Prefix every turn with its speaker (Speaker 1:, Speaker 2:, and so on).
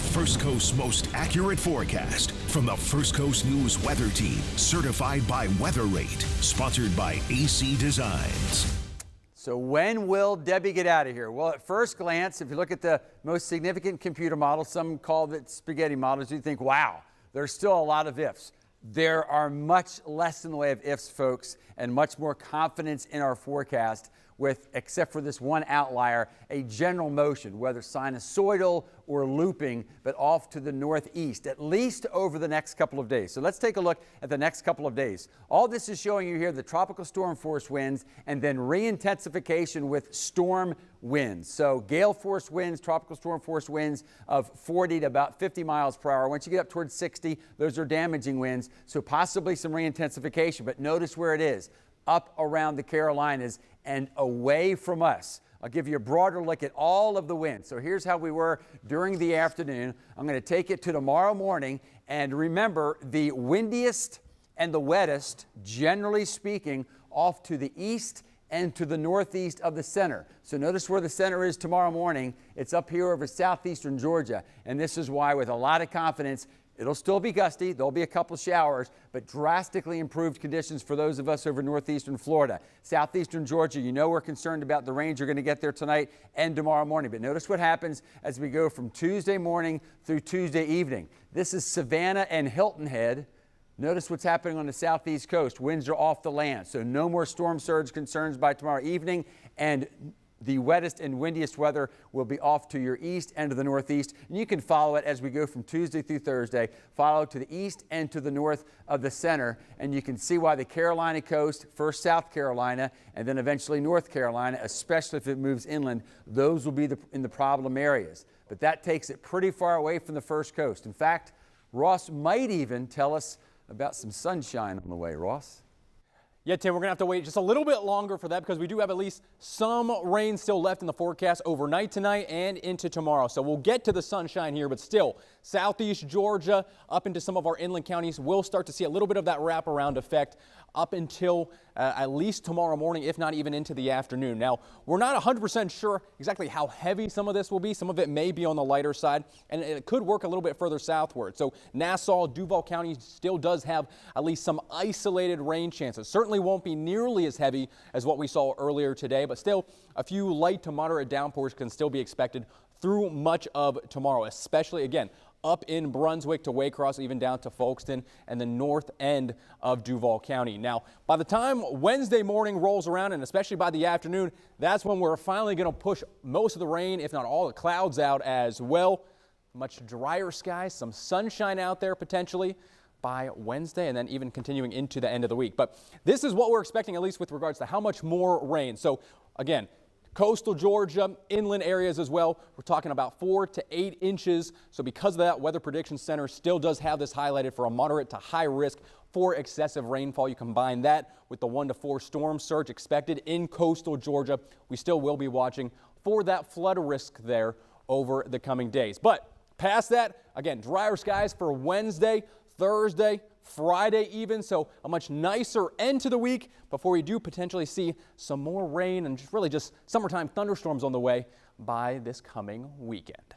Speaker 1: First Coast's most accurate forecast from the First Coast News Weather Team, certified by Weather Rate, sponsored by AC Designs.
Speaker 2: So when will Debbie get out of here? Well, at first glance, if you look at the most significant computer models, some call it spaghetti models, you think, wow, there's still a lot of ifs. There are much less in the way of ifs, folks, and much more confidence in our forecast with, except for this one outlier, a general motion, whether sinusoidal or looping, but off to the northeast, at least over the next couple of days. So let's take a look at the next couple of days. All this is showing you here the tropical storm force winds and then re-intensification with storm winds. So gale force winds, tropical storm force winds of 40 to about 50 miles per hour. Once you get up towards 60, those are damaging winds. So possibly some re-intensification, but notice where it is. Up around the Carolinas and away from us. I'll give you a broader look at all of the winds. So here's how we were during the afternoon. I'm going to take it to tomorrow morning. And remember, the windiest and the wettest, generally speaking, off to the east and to the northeast of the center. So notice where the center is tomorrow morning. It's up here over southeastern Georgia. And this is why, with a lot of confidence, it'll still be gusty. There'll be a couple showers, but drastically improved conditions for those of us over northeastern Florida. Southeastern Georgia, you know we're concerned about the rains you're going to get there tonight and tomorrow morning. But notice what happens as we go from Tuesday morning through Tuesday evening. This is Savannah and Hilton Head. Notice what's happening on the southeast coast. Winds are off the land, so no more storm surge concerns by tomorrow evening, and the wettest and windiest weather will be off to your east and to the northeast. And you can follow it as we go from Tuesday through Thursday, follow to the east and to the north of the center. And you can see why the Carolina coast, first South Carolina, and then eventually North Carolina, especially if it moves inland, those will be in the problem areas. But that takes it pretty far away from the first coast. In fact, Ross might even tell us about some sunshine on the way. Ross?
Speaker 3: Yeah, Tim, we're going to have to wait just a little bit longer for that because we do have at least some rain still left in the forecast overnight tonight and into tomorrow. So we'll get to the sunshine here, but still, southeast Georgia up into some of our inland counties, we'll start to see a little bit of that wraparound effect up until at least tomorrow morning, if not even into the afternoon. Now, we're not 100% sure exactly how heavy some of this will be. Some of it may be on the lighter side, and it could work a little bit further southward. So Nassau, Duval County still does have at least some isolated rain chances. Certainly won't be nearly as heavy as what we saw earlier today, but still a few light to moderate downpours can still be expected through much of tomorrow, especially, again, up in Brunswick to Waycross, even down to Folkestone and the north end of Duval County. Now, by the time Wednesday morning rolls around, and especially by the afternoon, that's when we're finally going to push most of the rain, if not all the clouds, out as well. Much drier skies, some sunshine out there potentially by Wednesday, and then even continuing into the end of the week. But this is what we're expecting, at least with regards to how much more rain. So again, coastal Georgia, inland areas as well, we're talking about 4 to 8 inches. So because of that, Weather Prediction Center still does have this highlighted for a moderate to high risk for excessive rainfall. You combine that with the 1 to 4 storm surge expected in coastal Georgia. We still will be watching for that flood risk there over the coming days. But past that, again, drier skies for Wednesday, Thursday, Friday even, so a much nicer end to the week before we do potentially see some more rain and just really just summertime thunderstorms on the way by this coming weekend.